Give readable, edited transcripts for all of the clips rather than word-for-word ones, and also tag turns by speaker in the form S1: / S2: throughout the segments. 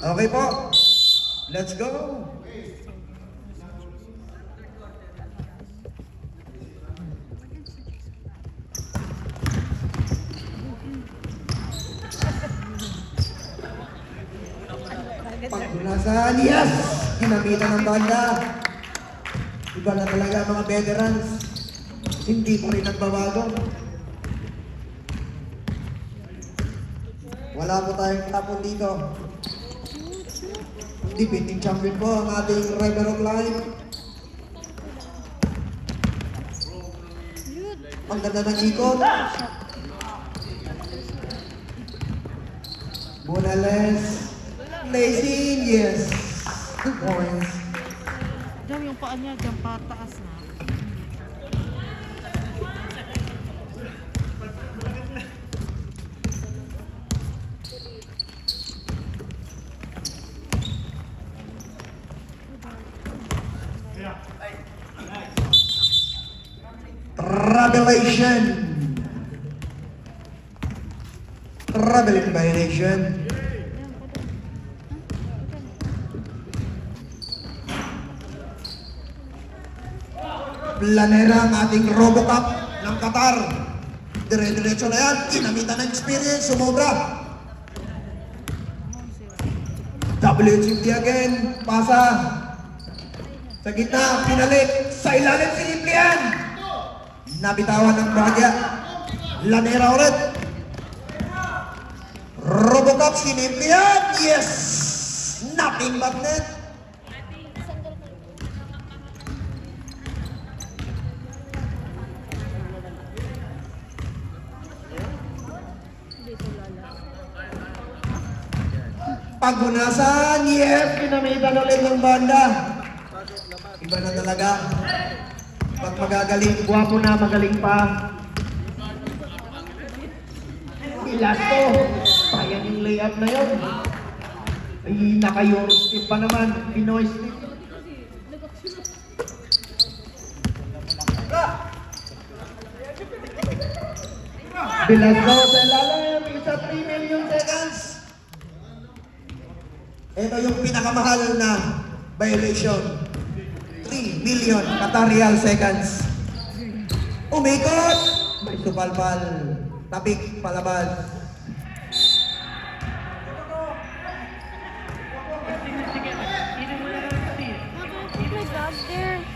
S1: Okay po. Let's go. Pagpunasan, yes! Ginamitan ng banda. Iba na talaga mga veterans. Hindi pa rin nagbabago. Wala po tayong tapon dito. Defending champion po ang ating Rider of Life. Ang ganda ng ikot. Bonales. Blazing, yes. 2 points.
S2: Daw yung paa niya dyan pataas na.
S1: Revelation. Traveling violation. Planera ang ating Robocup ng Qatar. Dire-diretso na yan. Ginamitan ng experience. Sumobra. WCT again. Pasa. Sa gitna. Pinalik. Sa ilalim siniplihan. Nabitawan ng Bagya. Lanera ulit. Robocup siniplihan. Yes! Nothing but net. Paghunasan, yes! Pinamitan ulit ng banda. Iba na talaga. Pag magagaling, guwapo na, magaling pa. Ilasto. Sayang yung layup na yun. Ay, naka-Euro step pa naman. Pinoy step. Bilasco sa ilalim. Isa 3 million seconds. Ito yung pinakamahal na violation. 3 million Qatarial seconds. Umikot! May supalpal. Tapik palabas.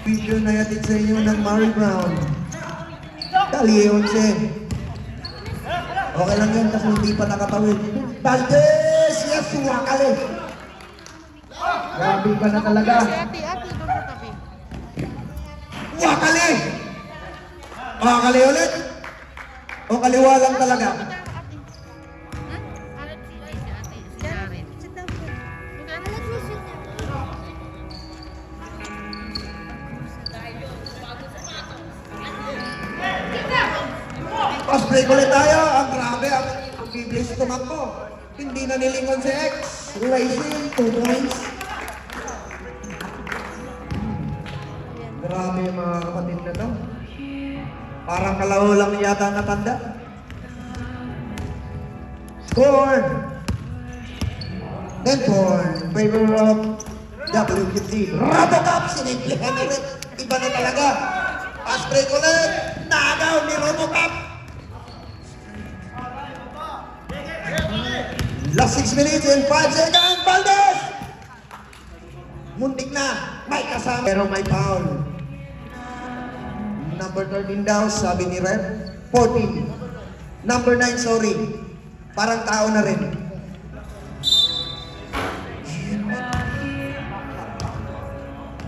S1: Video na yatid sa inyo ng Mary Brown. Dali 11. Okay lang yan kasi hindi pa nakatawid. Valdez! Yes! Wakali! Grabe ka na talaga.
S2: Ate, doon sa tabi.
S1: Wakali! Wakali ulit! O kaliwa lang talaga. Pass break ulit tayo. Ang grabe. Ang bibilis tumakbo. Hindi na nilingon si X. Racing, 2 points. Grabe yung mga kapatid na to. Parang kalaho lang yata natanda. Score! 10-4. Favor of WPC. Robocup! Siniplihan ulit. Iba na talaga. Pass break ulit. Naagaw ni Robocup. Last 6 minutes and 5 seconds. Valdez! Muntik na. May kasama. Pero may foul. Number 13 daw, sabi ni Rep. 14. Number 9, sorry. Parang tao na rin.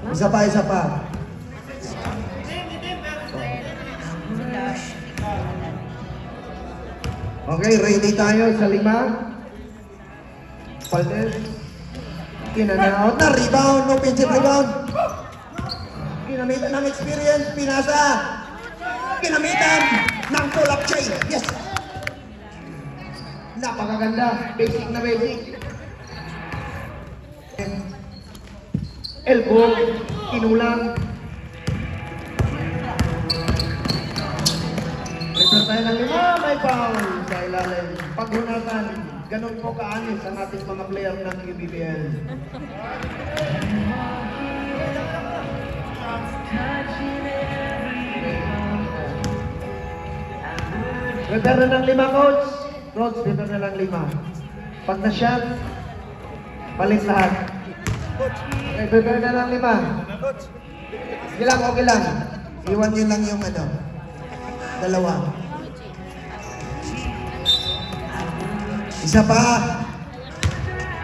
S1: Isa pa, isa pa. Okay, ready tayo sa 5. Valdez. Kinanaot na, rebound, offensive rebound. Ginamitan ng experience, pinasa. Ginamitan ng pull-up chain. Yes. Napakaganda. Basic na basic. Elbow, kinulang. Prepare tayo ng 5, may foul sa ilalim. Paghunasan, ganun po kaanis ang ating mga player ng UBBL. Prepare na ng 5, coach. Coach, prepare na ng 5. Pag na-shot, palit lahat. Okay, prepare na ng 5. Okay lang. Iwan nyo lang yung ano. Dalawa. Isa pa.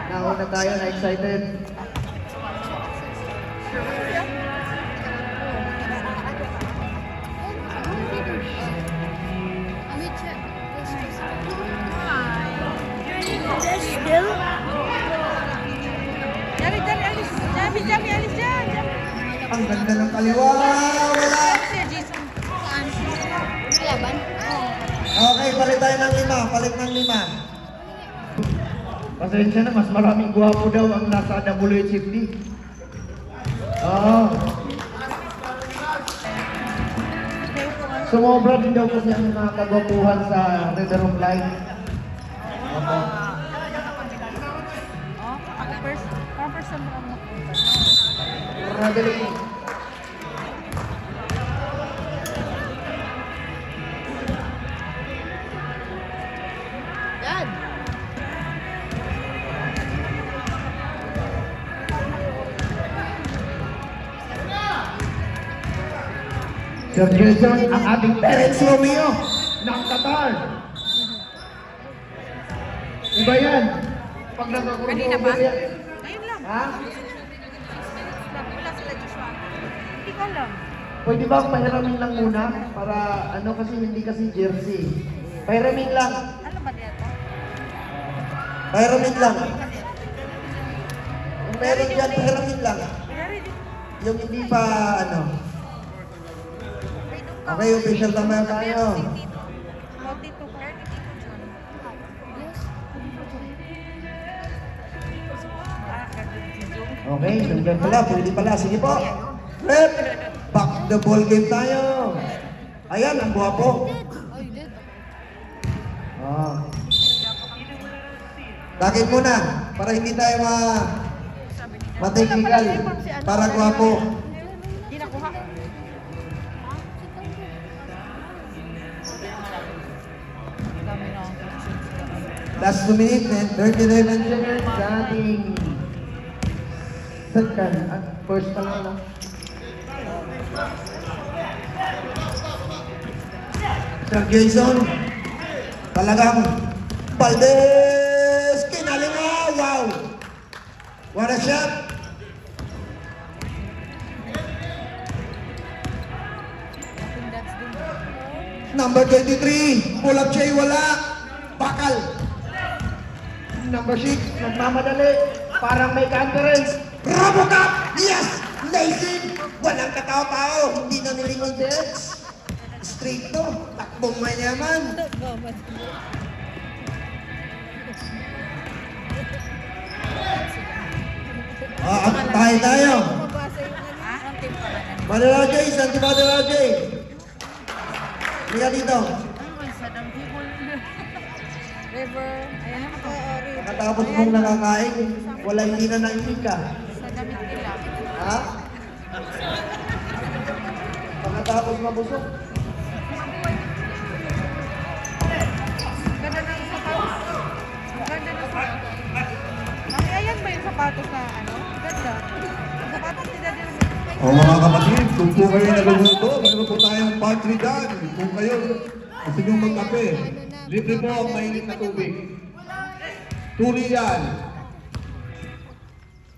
S1: Nauna tayo, na-excited.
S2: Jami, Jami, alis. Jami, Jami, alis dyan. Jami.
S1: Ang ganda ng kaliwa. Wala.
S2: Sir Jason.
S3: Laban?
S1: Okay, palit tayo ng 5. Palit ng 5. Pasensya na, mas maraming guwapo daw ang nasa WHFD. Oo. Sumobra din daw kasi ang mga kagwapuhan sa River of Light. Opo.
S2: Oh, parang person mo ang napunta.
S1: Madali.
S3: Yan.
S1: Sir Jason, ang ating Terence Romeo ng Qatar. Iba yan. Pag
S2: Kanina ba?
S1: nagkakulo yan.
S2: Ngayon lang.
S1: Ha?
S2: Wala sila Joshua. Hindi ko alam.
S1: Pwede ba pahiramin lang muna? Para ano kasi hindi kasi jersey. Pahiramin lang.
S2: Ano ba dito?
S1: Pahiramin lang. Kung meron dyan, pahiramin lang.
S2: Very good.
S1: Yung hindi pa ano. Okay, official naman tayo.
S2: Dito ko.
S3: Yes.
S1: Okay, nandiyan pala. Pwede pala. Sige po. Rep! Back to the ball game tayo. Ayan, ang guwapo.
S3: Oh, you did?
S1: Ah. Takit muna. Para hindi tayo ma-technical. Para guwapo.
S2: Hindi nakuha. Dami na ang questions.
S1: Last 2 minutes and 39 seconds sa ating second at first pa lang. Sir Jason, talagang Valdez, kinalinga, wow! What a shot!
S2: Nothing that's doing.
S1: Number 23, pull up siya, wala. Bakal. Number 6, nagmamadali. Parang may conference. Robocop! Yes! Amazing! Walang katao-tao. Hindi na nilingon Dex. Straight to. Takbong mayaman. Tayo.
S2: Ha? Ang team pa na.
S1: Manila J, saan si Manila J? Liga dito.
S2: Ay, sa damhibol. River. Ayan ang river.
S1: Katapos mong nakakain, wala hindi na naisip ka.
S2: Sa damit nila.
S1: Ha? Pagkatapos mabusog.
S2: Ganda ng sapatos. Ganda ng sapatos. Mami, ayan ba yung sapatos na ano? Ganda. Ang sapatos ni Daddy Romeo.
S4: O mga kapatid, kung po kayo naluluto, meron po tayong pantry dyan. Kung kayo gusto nyo magkape, libre po ang mainit na tubig. Tuli yan.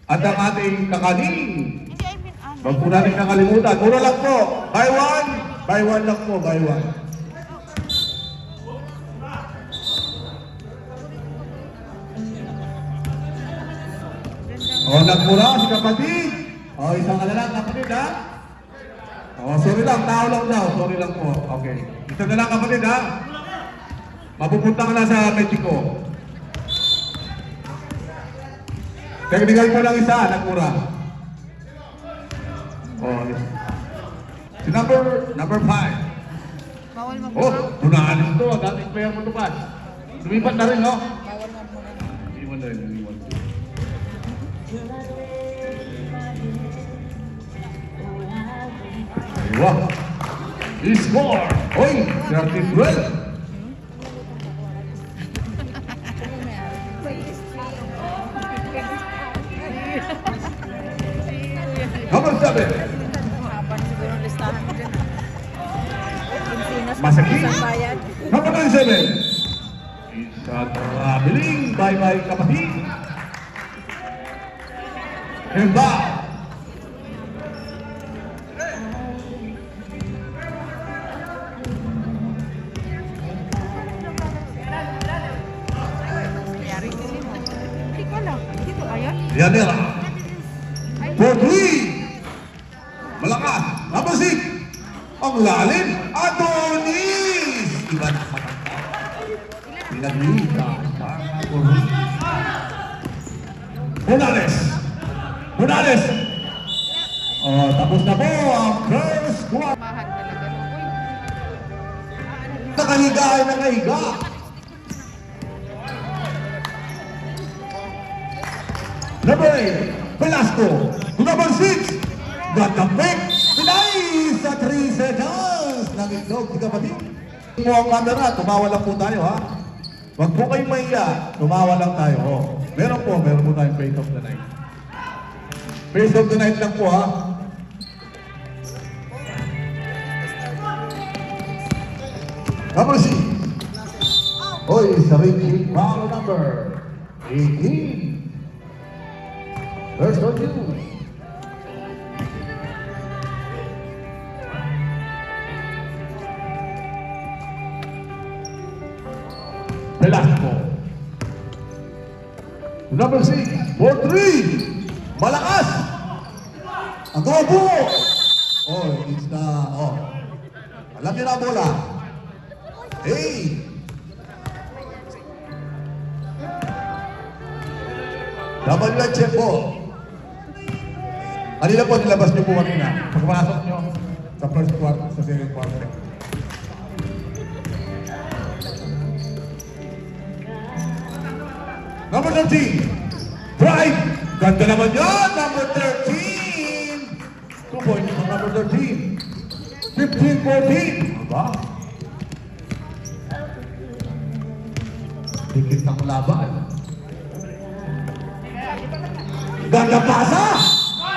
S4: At ang ating kakanin.
S2: Hindi, I mean, ano?
S4: Huwag po natin nakalimutan. Mura lang po. Buy one lang po, buy one. O, nagmura si kapatid. O, isang ka na lang kapatid, ha? O, sorry lang, tao lang daw. Sorry lang po. Okay. Isa na lang kapatid, ha? Mapupunta ka na sa Mexico. Technical po lang isa, nagmura. O, si number 5.
S2: Bawal
S4: Oh,
S2: magmura.
S4: tunaalis to. Dating player mo to pa. Lumipat na rin, no?
S2: Bawal magmura.
S4: na rin, iniwan ko. Aywa! I-score! Oy! 30-12! Number 7!
S2: Haba na siguro ang listahan mo dyan. Pilipinas,
S4: Masaki.
S2: isang bayan.
S4: Number 27! Isang traveling bye-bye kapatid! And back!
S2: Nangyari sila mo. Hindi ko alam. Hindi ko ayan.
S4: Yanira! For 3! Malakas! Number 6! Ang lalim! Adonis! Iba na matanda. Pinag-iita. Morales! Morales! Oh, tapos na po ang first one.
S2: Mahal talaga. No? Uy.
S4: Nakahiga ay nakahiga. Number 8, Velasco. To number 6, got the pick. Pinay sa 3 seconds. Nang-itlog, di kapatid. Mo ang camera, tumawa lang po tayo ha. Huwag po kayong mahiya, tumawa lang tayo. Oh. Meron po tayong face of the night. Face of the night lang po ha. Number 6. Oy, sarili, foul number 18. First on you. Velasco. Number 6, for 3. Malakas. Ang tubo. Oh, it's the, oh. Alam niyo na ang bola. Hey. WHF po. Kanina po, nilabas niyo po kanina. Pagpasok niyo sa first quarter, sa second quarter. Number 13, Pride. Ganda naman yan, number 13. 2 points from number 13. 15-14. Aba? Dikit ng laban. Ganda pasa!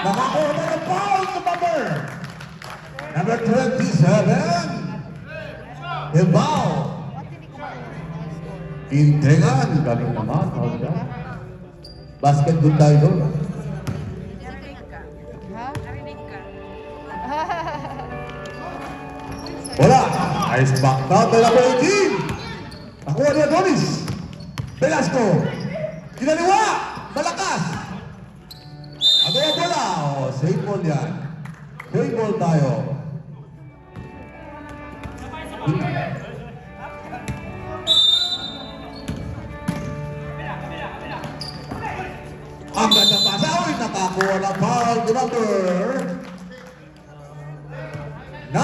S4: Nakakuha na ng foul to number 27. Ibao. Intengan. Galing naman. Basketball tayo doon.
S2: Ha? Narinig ka.
S4: Wala. Nice back down by number 18. Nakuha niya Donis. Velasco. Kinaliwa. Malakas. Ano ang bola? Oh, safe ball yan. Safe ball tayo. Ang ganda pasa. Uy, nakakuha ng foul to number 9.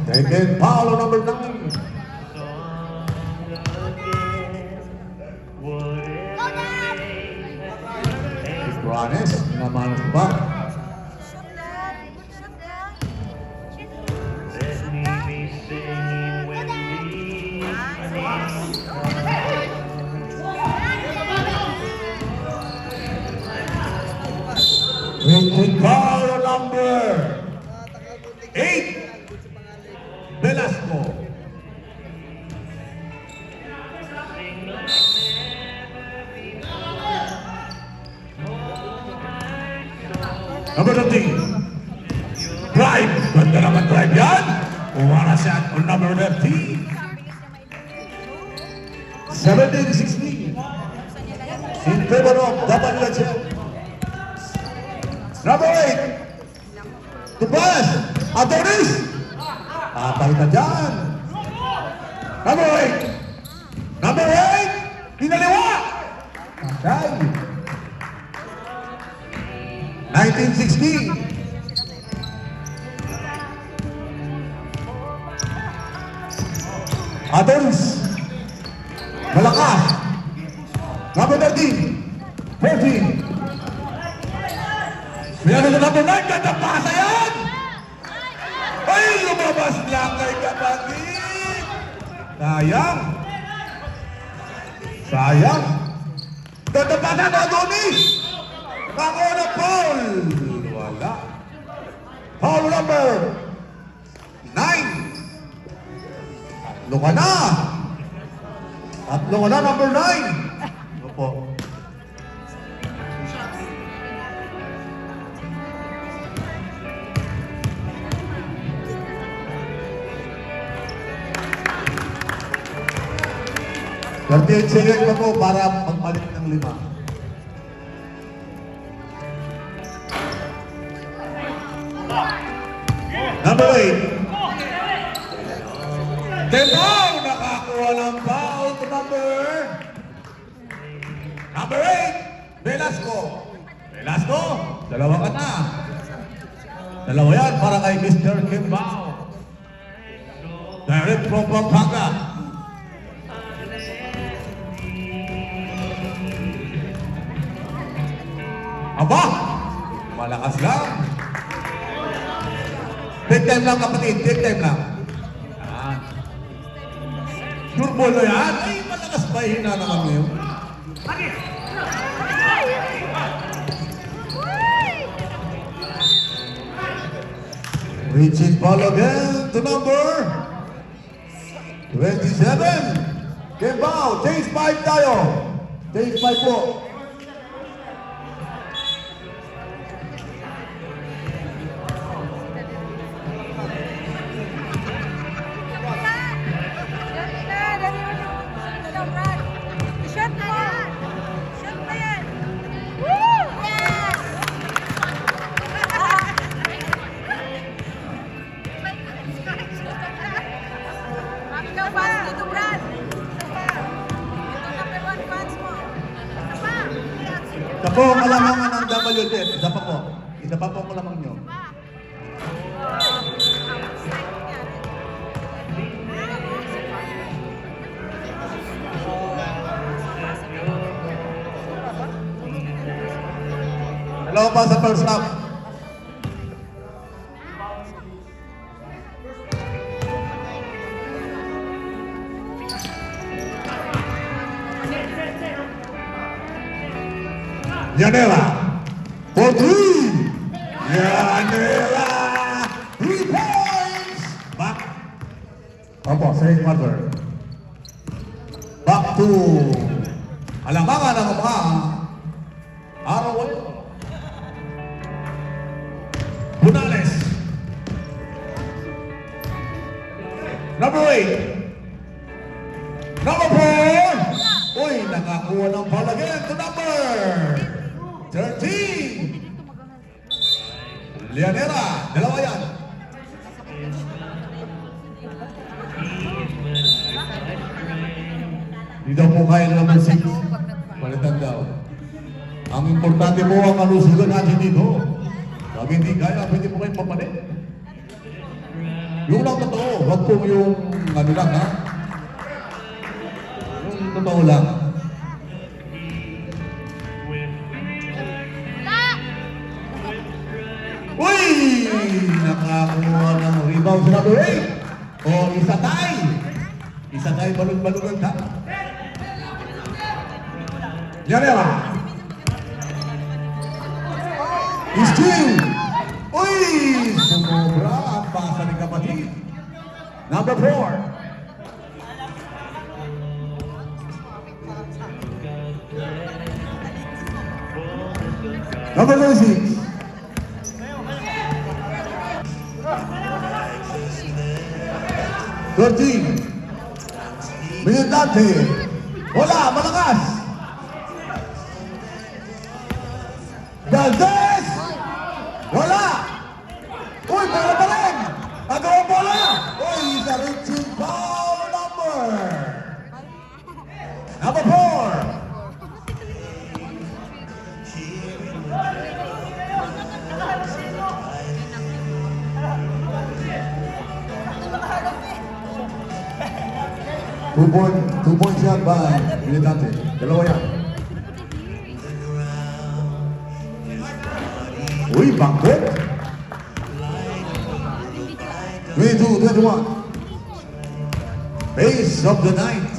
S4: Taken foul on number 9. Juanes, namanos pa. Taken foul on number 8. Velasco. Number 13. Drive. Ganda naman drive yan. Umara siya on number 13. 17-16. In favor of WHF. Number 8. To pass. Adonis. Patay na dyan. Number 8. Number 8. Pinaliwa. Patay. 1960. Adonis. Number 13. 14. Pinano sa number 9. Ganda pasa yan! Ay, lumabas lang kay kapatid. Sayang. Sayang. Ganda pasa na, Adonis. Ako na foul. Wala. Foul number 9. Tatlo ka na. Tatlo ka na, number 9. Opo. Thirty-eight seconds pa po para magpalit ng 5. Number 8. Temaw nakakuha ng foul to number 8. Velasco. Velasco, dalawa ka na. Dalawa yan para kay Mr. Kimbao. Direct from Pampanga. Aba, malakas lang. Take time lang kapatid, take time lang. Yan. Sure ball na yan? Ay, malakas pa, hina naman ngayon. Reaching ball again to number 27. Kimbao, change 5 tayo. Change 5 po. Ito po ang kalamangan ng WTF. Isa pa po. Isa pa po ang kalamang nyo. Dalawa pa sa first half. Yanela for 3. Yanela 3 points. Back. Opo, same mother. Back to alamangan ng mga araw. Bunales. Number 8. Number 4. Uy, nakakuha ng ball again to number 13. Lianera, dalawa yan. Di daw po kaya ng number 6. Palitan daw. Ang importante po ang kalusugan natin dito. Pag hindi kaya, pwede po kayong papalit. Yung lang totoo, wag po yung ano lang ha. Yung totoo lang. Uy! Nakakuha ng rebound sa number 8. O, isa tayo. Isa tayo balon-balon ka. Yanela. Steal! Uy! Sumobra ang pasa ni kapatid. Number 4. Number 6. Militante. Wala, malakas. Galvez! Wala! Uy, bola pa rin! Agawang bola! Uy, isa reaching foul number 4. Two points yan by Militante. Dalawa yan. Uy, bangkok. 22-21. Base of the night.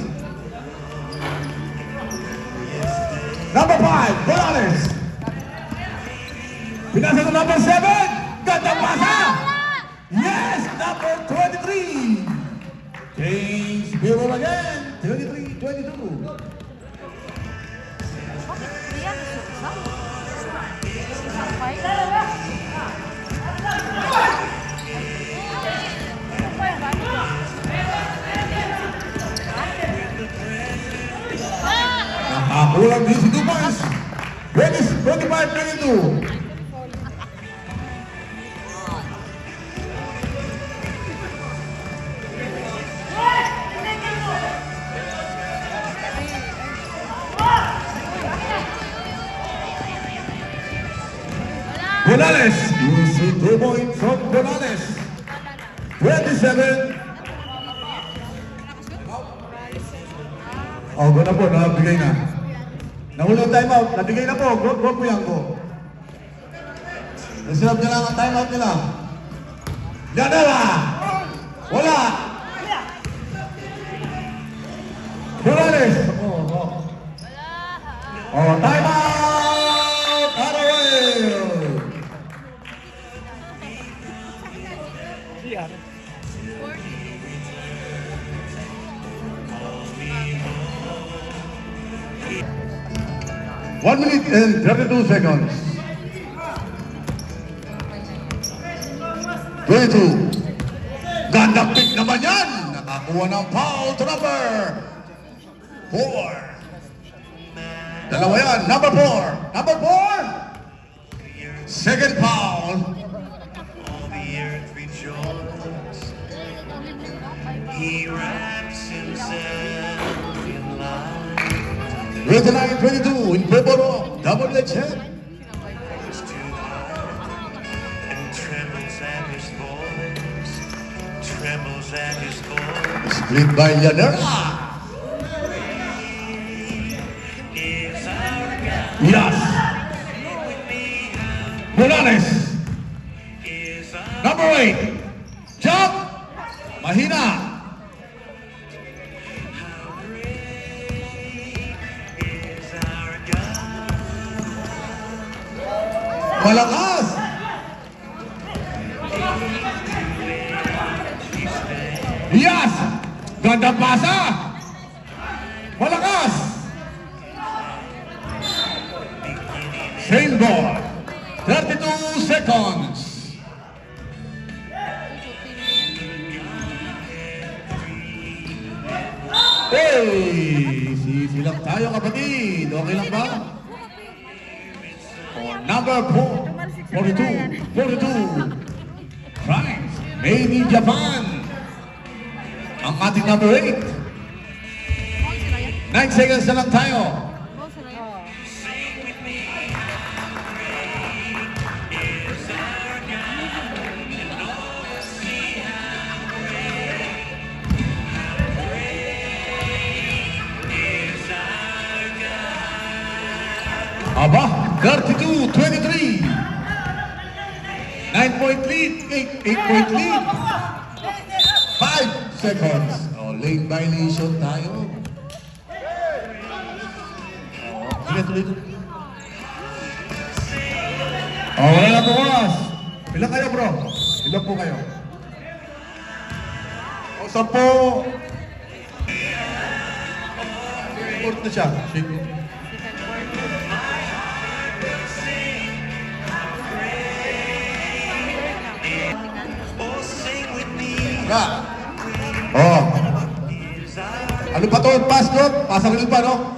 S4: Number 5, Morales. Pinasa ng number 7. Ganda pasa. Yes, number 23. James Biro again. 23-22.
S2: Bakit Rian isa? Isang fight?
S4: Nakakulang din si Dumas. 25-22. Morales. You see 2 points from Morales. 27. Oh, go na po. Nabigay na. Nahulog time out. Nabigay na po. Go po yan. Go. Reserve nila ang time out nila. Yanela. Wala. Morales. Oh, time out. Haraway. One minute and 32 seconds. 22. Gandang pick naman yan. Nakakuha ng foul to number 4. Dalawa yan. Number 4. Number 4. Second foul.
S5: All the earth rejoices. He wraps himself in light.
S4: 29-22 in favor of Double Edge Head.
S5: It's too high and trembles at his voice. Trembles at his voice.
S4: Split by Yanera.
S5: Is our God.
S4: Yes. Morales.
S5: Is our
S4: Number 8. Jump. Mahina.
S5: is our God.
S4: Malakas. Yes. Ganda pasa. Malakas. Same ball. 32 seconds. Hey! Sisilang tayo kapatid. Okay lang ba? Number 4. 42. 42. France. Made in Japan. Ang ating number 8. 9 seconds na lang tayo. Aba, 32-23. 9-point lead. 8-point lead. 5 seconds. Oh, late violation tayo. Sige, tuloy. Oh, wala na bukas. Ilan kayo, bro? Ilan po kayo? O, 10. Report na siya. Sige.
S5: Oh, sing with me.
S4: Ka. Oh. Ano pa to? Pass no? Pasang pa, no?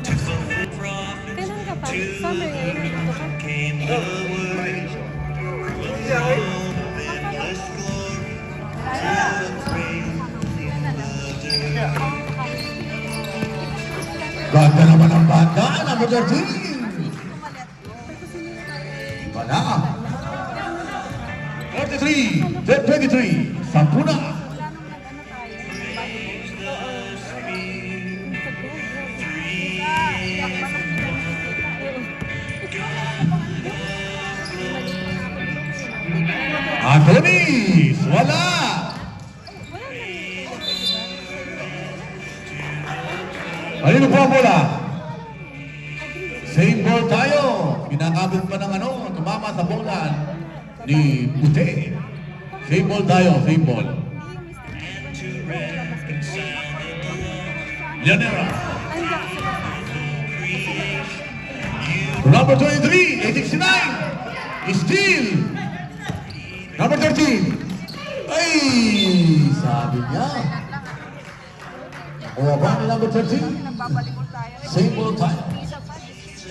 S5: To fulfill prophecy.
S2: Kailan ka pa? Summer eh. Nandito ka.
S5: Came the word. Endless glory. To the praise in the dirt.
S4: Ganda naman ang banda. Number 13. Iba na. 43. 23. Sampuna. Adonis! Wala! Kanino po ang bola? Same ball tayo. Pinakabit pa ng ano, tumama sa bola ni Puti. Same ball tayo, same ball. Llanera. Number 23, 869. Steal. Number 13. Ay, sabi niya. O ba ni number 13?
S2: Nagbabalikot tayo.
S4: Same ball tayo.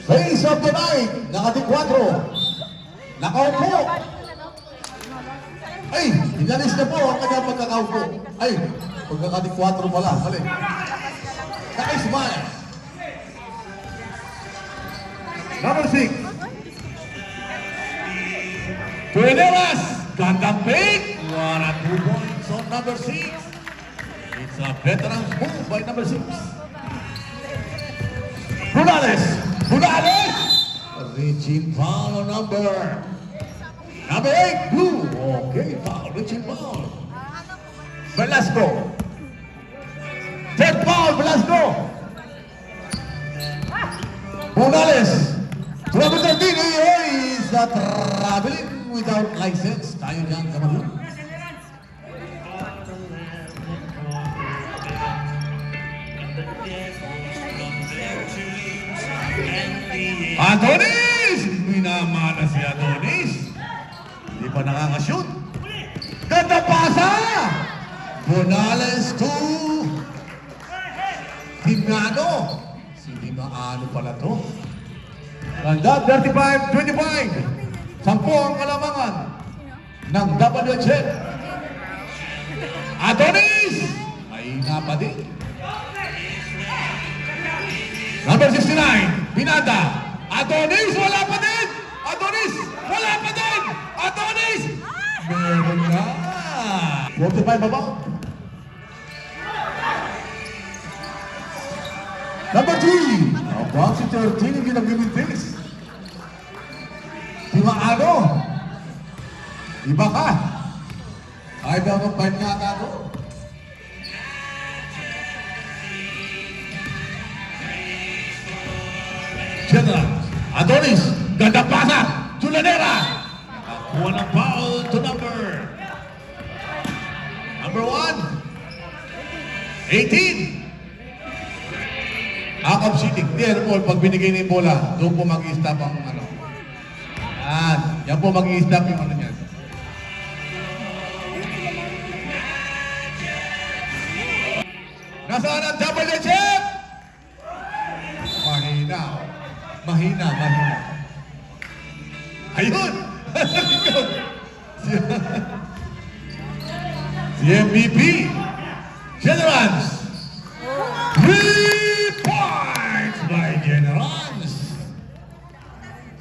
S4: Face of the night. Nakating 4. Nakaupo. Ay, inalis na po ang kanyang pagkakaupo. Ay, pagkakating 4 pala. Mali. Naka-smile. Number 6. Tueneras. Gandang pick. What a 2 points on number 6. It's a veteran's move by number 6. Brunales. Brunales. Reaching foul on number 8. Blue. Okay, foul. Reaching foul. Velasco. Third foul, Velasco. Brunales. Number 13. Is traveling without license. Tayo dyan sa Madrid. Adonis! Minamana si Adonis. Hindi pa nakakashoot. Ganda pasa! Bonales to Dimano. Si Dimano pala to. Ganda, 35-25. 10 ang kalamangan ng WHL. Adonis! Ay nga pa din. Number 69, Pinada. Adonis, wala pa din! Adonis, wala pa din! Adonis! Meron na! 45 baba. Number 3, abang si 13, hindi nag-mintis. Timaano. Iba ka. Ay daw mag-find nga ka ako. General Adonis, ganda pasa, Tulanera. Nakakuha ng foul to number 18. Out of shooting. Di, ano po, pag binigay na yung bola, doon po mag-i-stop ang ano. Yan po mag-i-stop yung ano niyan. Nasaan ang double chip? Mahina. Mahina. Ayun! Si MVP. Generals. 3 points by Generals.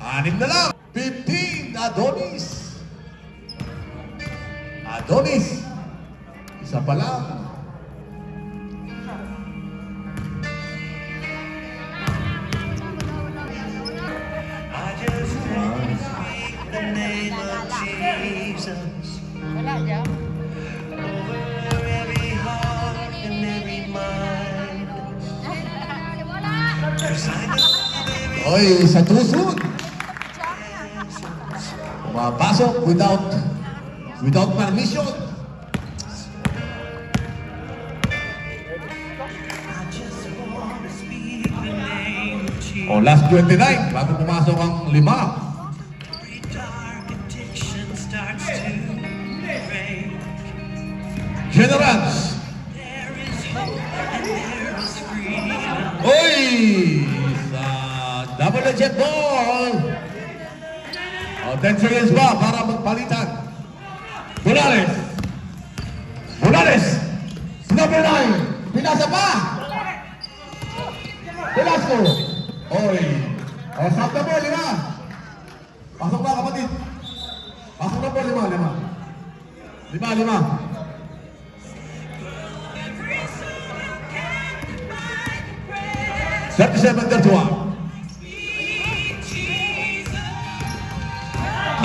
S4: 6 na lang. 15, Adonis. Adonis. Isa pa lang.
S5: I just want to speak the name of Jesus
S2: Wala dyan.
S5: over every heart and every mind. 'Cause I know there
S4: Oy, sa tusod. Pumapasok without permission.
S5: I just want to speak the name of Jesus.
S4: O, last 29, bago pumasok ang 5.
S5: Every dark addiction starts to break.
S4: Generals.
S5: There is hope and there is freedom.
S4: Oy! Sa double jet ball. O, 10 seconds pa para magpalitan. Bonales. Bonales. Number 9. Pinasa pa. Velasco. Oy. O, stop na po, 5. Pasok na, kapatid. Pasok na po, 5. 5. 37-31.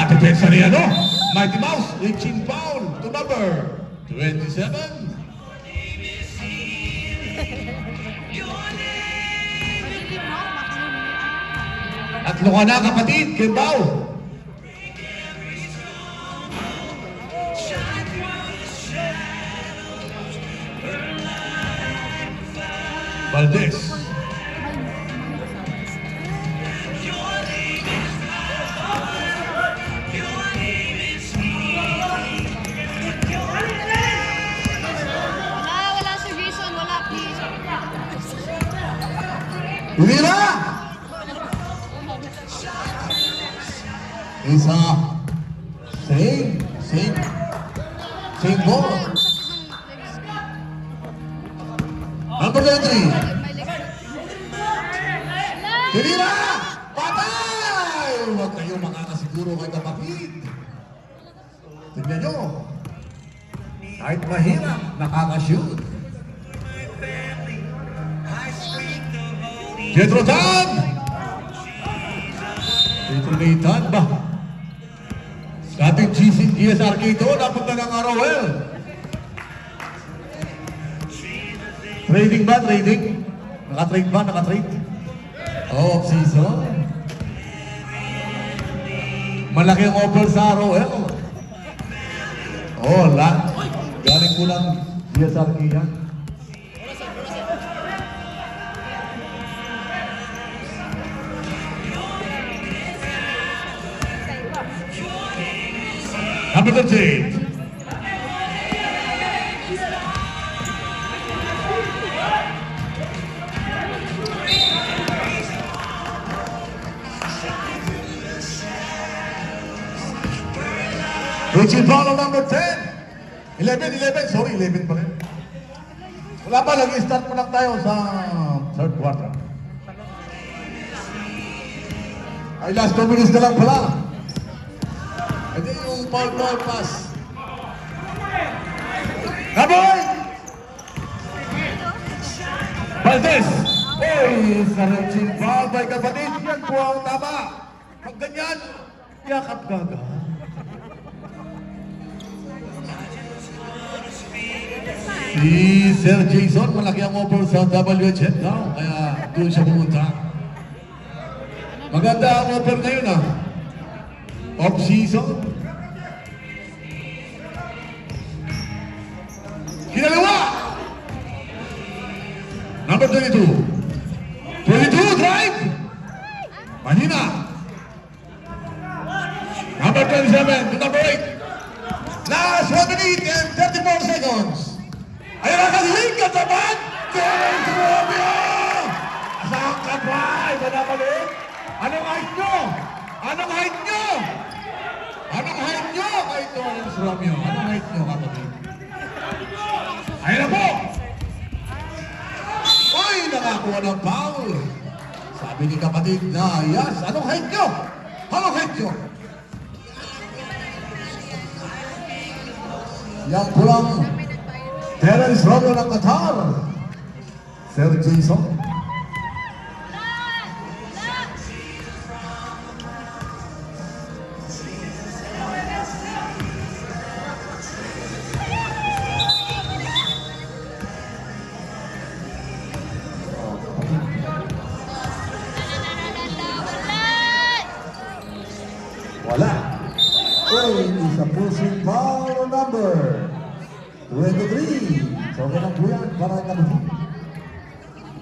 S4: At depensa niya, no? Mighty Mouse reaching foul to number 27. Tatlo ka na kapatid, Kimbao. Valdez.
S3: Wala si Jason, wala please.
S4: Lira! Isa. Sing ball. Number 23. Lira! Patay! Huwag kayong makakasiguro kay kapatid. Tignan nyo. Kahit mahirap, nakakashoot. Pietro Tan! Pietro Nathan ba? Sa ating GSRK ito, napunta ng ROL. Trading ba? Trading? Nakatrade ba? Nakatrade? Off-season. Malaki ang offer sa ROL. Oh, galing ko lang GSRK yan. Number 13. Richie Paulo number 10. 11, sorry, 11 pa rin. Wala pa, nag-start pa lang tayo sa third quarter. Ay, last 2 minutes na lang pala. Ito yung ball pass. Naboy! Valdez! Hey, sa Richie Paulo by kapatid, yan po ang tama. Pag ganyan, yakap gaga. Si Sir Jason, malaki ang offer sa WHL now, kaya doon siya pumunta. Maganda ang offer ngayon off-season. Kinalawa! Number 22. 22, drive! Mahina! Number 27 to number 8. Last 1 minute and 34 seconds. Ayan ang kasiling katapat! Terence Romeo! Saan ka ba? Iba na balik? Anong height nyo? Anong height nyo? Anong height nyo kay Terence Romeo? Anong height nyo, kapatid? Ayan na po! Uy, nakakuha ng foul! Sabi ni kapatid na, yes, anong height nyo? Anong height nyo? Yang pulang Terence Romeo ng Qatar. Sir Jason. Wala. Uy, isa pushing foul number 23. So, ganang po yan para kami.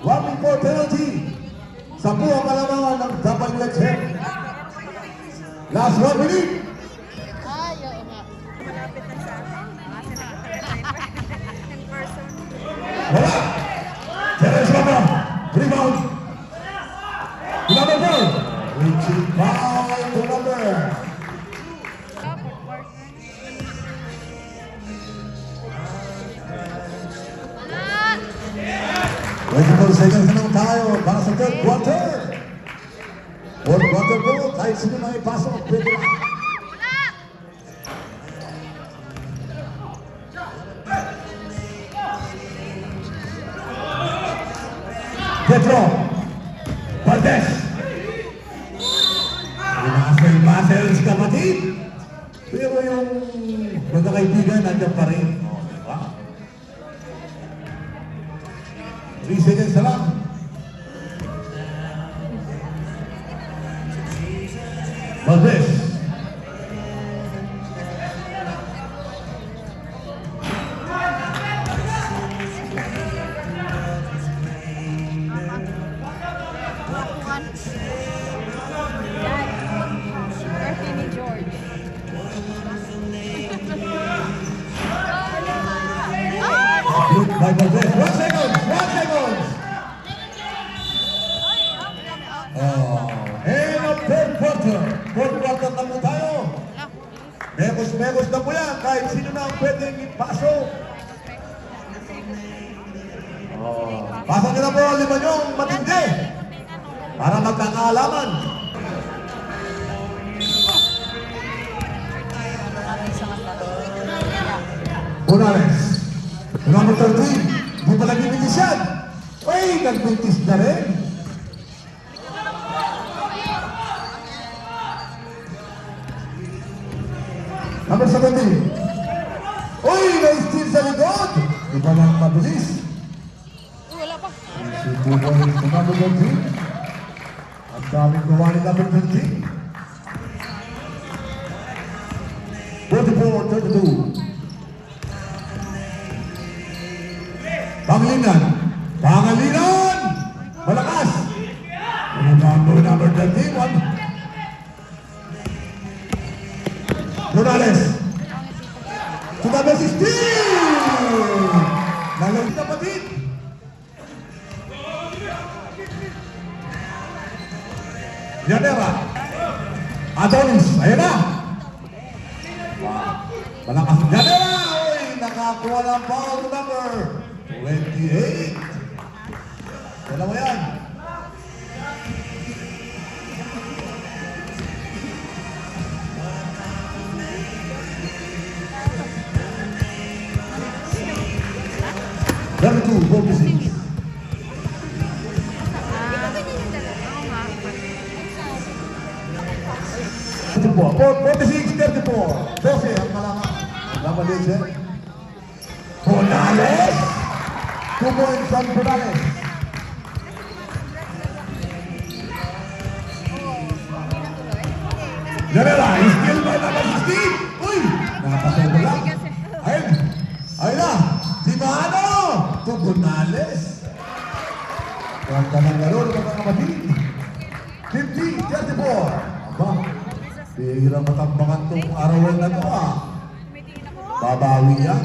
S4: 1-4 penalty. 10 ang kalamangan ng WHL. Last 1 minute.
S3: Ay, oo nga.
S2: Malapit na siya. In person.
S4: Wala. Terence Romeo. Rebound. Number 4. Reaching foul to number.
S2: Double partner.
S4: 24 seconds na lang tayo para sa third quarter. Fourth quarter po, kahit sino na ipasok, pwede na. Petro Valdez. Pinasay-pasay si kapatid. Pero yung magkakaibigan nandiyan pa rin. Oh, diba? 3 seconds na lang. Valdez.
S3: Birthday ni George.
S4: Good by Valdez. 1 second. 1 second. End of third quarter. Fourth quarter na po tayo. Mekos-mekos na po yan. Kahit sino na ang pwedeng ipasok. Pasok nyo na po ang lima nyong matindi. Para magkakaalaman. Morales. Number 13. Di pa nag-ibigis yan. Uy, nag-bintis na rin. Number 17. Uy, na-steal sa likod. Iba lang mabilis.
S3: Wala pa.
S4: Sibukan sa number 13. Ang daming gawa ni number 13. 44-32. Panglingan. Pangalingan! Malakas! Number 31. Morales. To number 16! Nalawin na patid. Yanera. Adonis. Ayan na. Malakas. Yanera! Uy, nakakuha ng foul number 28. Wala mo yan. Number 2, 46. Por 46, 34. 12 ang malakas. Namalit siya. Morales! 2 points on Morales. Yanela, still by number 16. Uy! Nakapasok mo lang. Ayun. Ayun na. Timano! To Gonales. Ganda ng laro ng mga kapatid. 50-34. Aba, bihira matambakan itong arawan na ito ah. Babawi yan.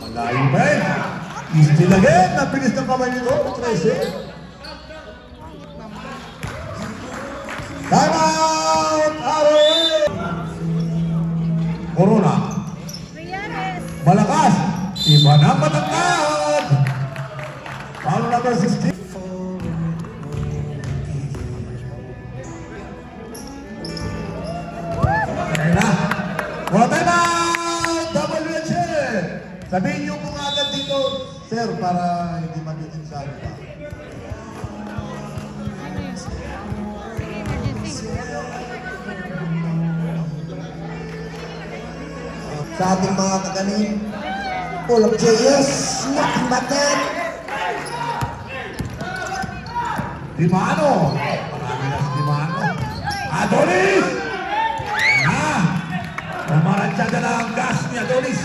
S4: Malayo pa eh. Still again. Napilis ng kamay nito. 13. Time out! Arawan! Corona. Malakas. Iba na matangkad. Foul number 16. Ayan na. Time out! WHL. Sabihin niyo kung agad dito, sir, para hindi magiging sa ano pa.
S1: Sa ating mga kagaling, all of JS, nothing but that.
S4: Dimano. Marami na si Dimano. Adonis! Umaransyada na ang gas ni Adonis.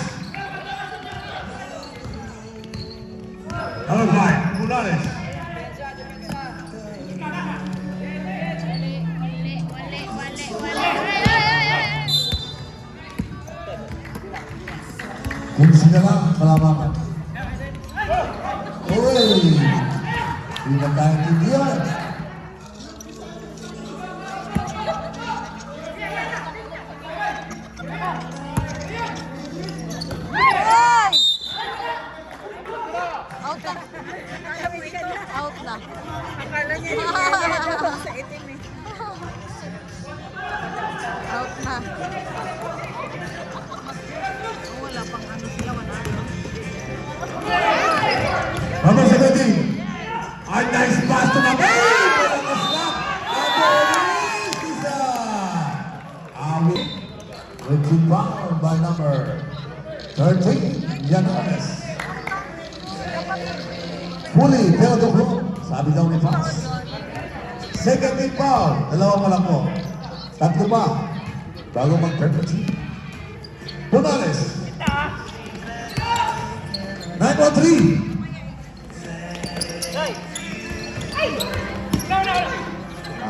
S4: Number 5, Morales. Kung sila lang, kalamakan. Uy! Hindi na tayo tindihan.
S3: Out na. Out na.
S2: Akala niya yung sa itim eh.
S3: Out na. Wala pang ano sila, wala.
S4: Number 17. A nice pass to Mabel! Malakas lang. Adonis! Isa! 13, Llanes. Huli, pero duklo. Sabi daw ni Fox. Second team foul. Dalawa pa lang po. Tatlo pa. Bago mag-turn the team. Punales. 9-3.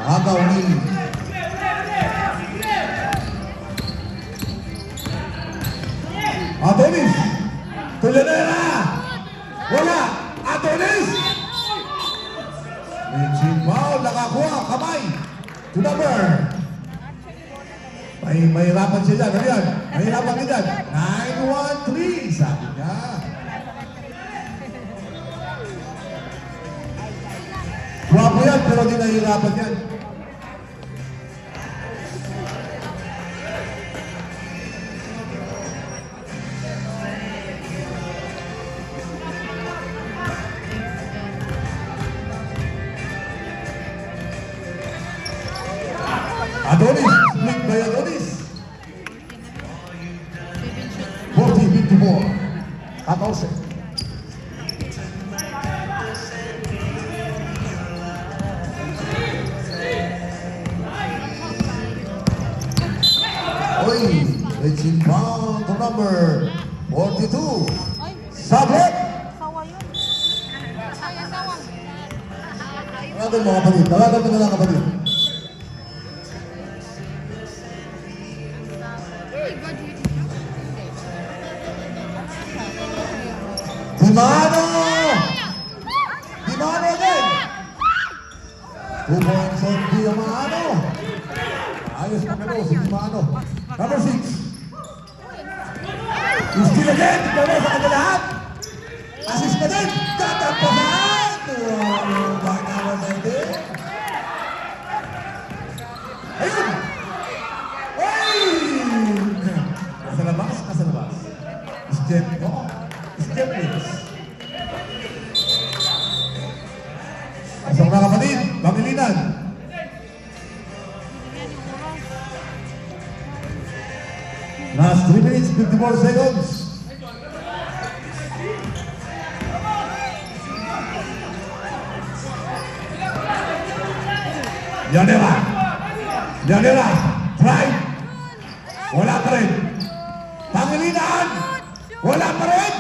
S4: Agaw ni Adonis. Tulyanera. Wala. Adonis. Legit foul. Nakakuha. Kamay. To number. Mahirapan siya dyan. Ano yan? Mahirapan ka dyan. 9-1-3. Sabi niya. Guwapo yan, pero di nahihirapan yan. Adonis, split by Adonis. 40-54. 14. Oy, reaching foul to number 42. Sabit!
S3: Sawa yun. Ay, asawa.
S4: Tawagan mo kapatid. Tawagan mo na lang kapatid. Dimano! Dimano again! 2 points on Dimano. Ayos na kano si Dimano. Number 6. Steal again. Ikaw na sa kanya lahat. Assist na din. Tatapasan! Baka naman din. Ayun! Ay! Nasa labas, nasa labas. Step mo. Step please. Sa mga kapatid, Pangilinan. Last 3 minutes, 54 seconds. Llanera. Llanera. Try. Wala pa rin. Pangilinan. Wala pa rin.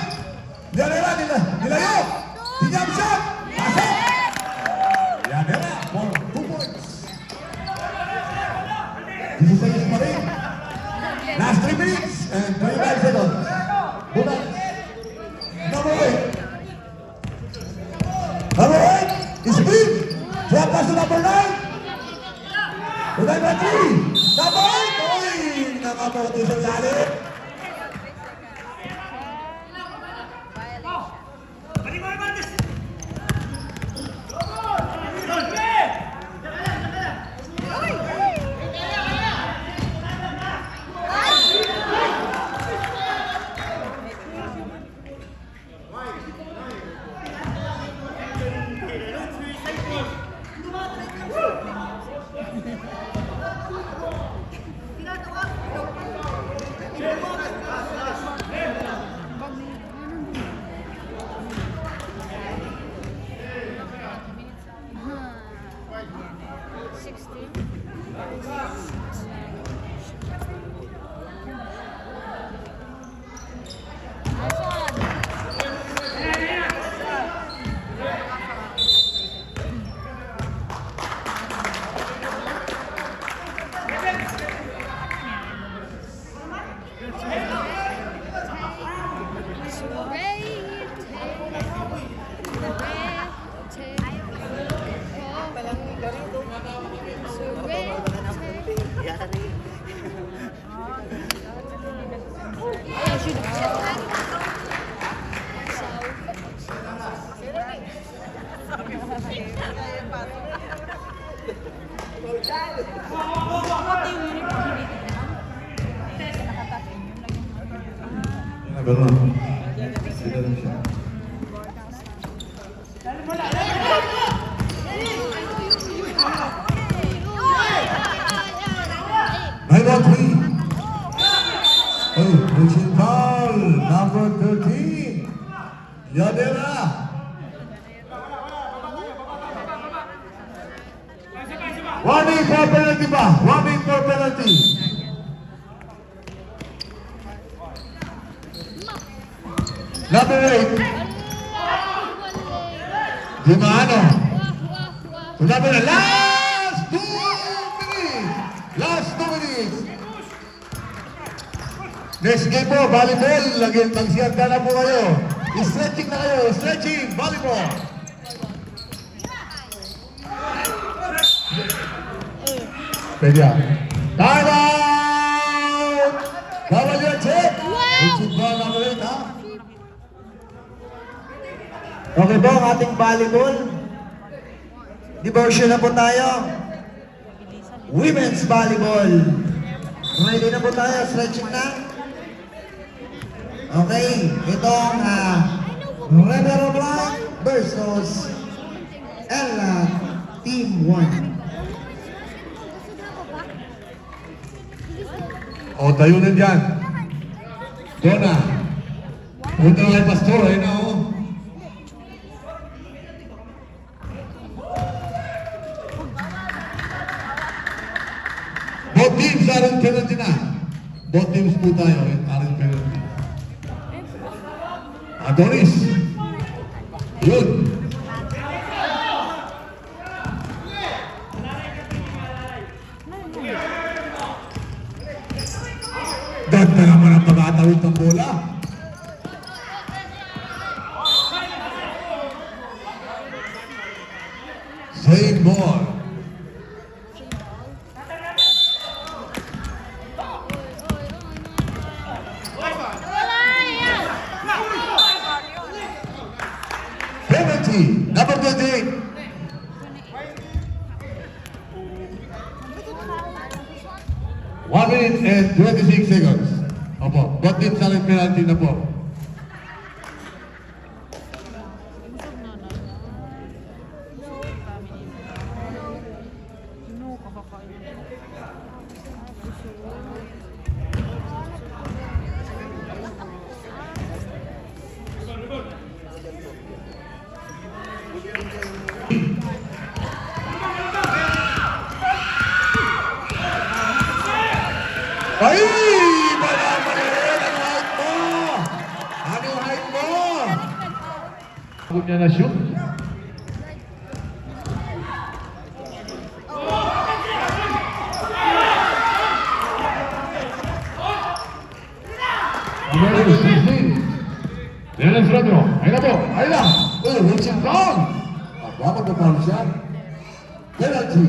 S4: Llanera, nilayo. Tinyam shot. Pasok. Llanera for 2 points. 16 pa rin. Last 3 minutes and 25 seconds. Bulan. Number 8. Number 8 is Big. Drop pass to number 9. To number 3. Number 8. Uy! Nakamoto sa lalim. Ganun. Sila lang siya. Number 3. Oh, reaching foul. Yadera. Warning for penalty ba? Warning for penalty. Number 8. Dimano. Number last 2 minutes. Last 2 minutes. Next game po, volleyball. Lagyan magsiyanda na po kayo. Stretching na kayo. Stretching, volleyball. Pwede yan. Time out! Bawal yung check. Check ba number 8 ha?
S1: Okay po, ang ating volleyball. Diversion na po tayo. Women's volleyball. Ready na po tayo, stretching na. Okay, itong Red Arrow Black versus Ella Team 1.
S4: O, tayo na dyan. Dona. Punta na kay Pastor, ayun na o. Both teams aren't penalty na. Both teams po tayo, aren't penalty. Adonis. Yun. Ganda naman ang pag-atawid ng bola. Same ball. Penalty, number 28. One minute and 26 seconds. Opo, both teams are in penalty na po. Ay! Mali! Ang height mo! Ano yung height mo? Huwag niya na shoot. Number 16. Dennis Rodro. Ayun na po. Ayun na. Reach it down. Dapat na foul siya. Penalty.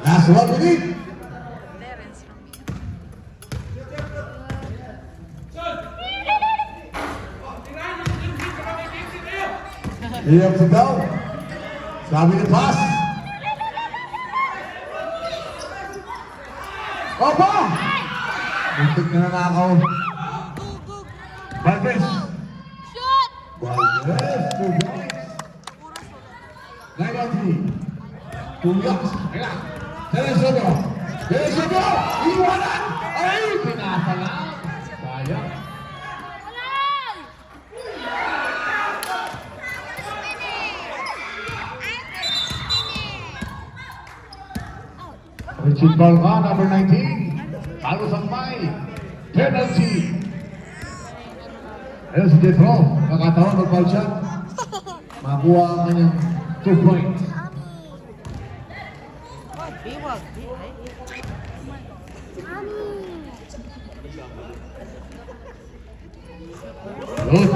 S4: Last 1 minute. Iyam si daw. Sabi ni pass. Opa! Muntik na nanakaw. Valdes.
S3: Shoot!
S4: Valdes. 2 points. 9-3. 2 yards. Ayun na. Dennis Rodro. Dennis Rodro. Iwanan. Ay! Pinasa lang. Sayang. Richard Balma, number 19. Carlos Akmay. Penalty. Ayun si Jetro. Nakataon mag-foul shot. Makuha ang kanyang 2 points.
S2: Biwag.
S4: Good.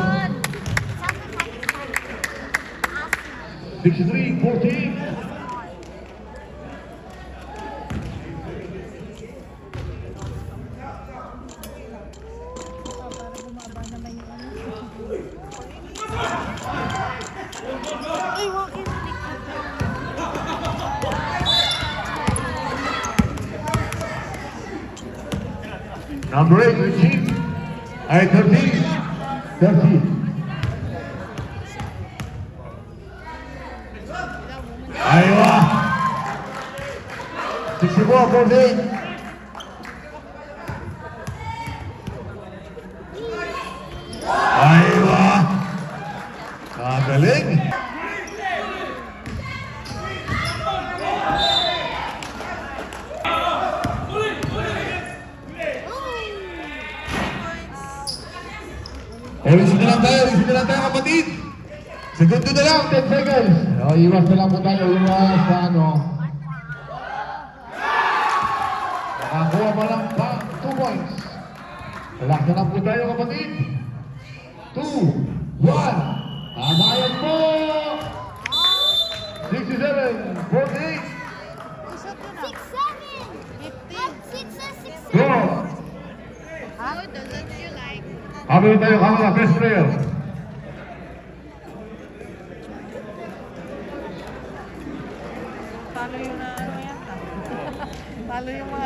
S4: 63-14.
S3: Ay, wakit.
S4: Number 8, Richie. Ay, 13. 13. Aywa. 64-14. Galing. Orisin na lang tayo kapatid. Segundo na lang, 10 seconds. O, iwas na lang po tayo, iwas sa ano. Nakakuha pa lang pa, 2 points. Relax na lang po tayo kapatid. 2, 1, tamayan po! 67, 48,
S2: Isot yun ah.
S3: 6, 7.
S2: 50.
S4: go!
S3: How doesn't you like?
S4: Habang tayo kamala, best player.
S2: Talo yung na ano yan. Talo yung mga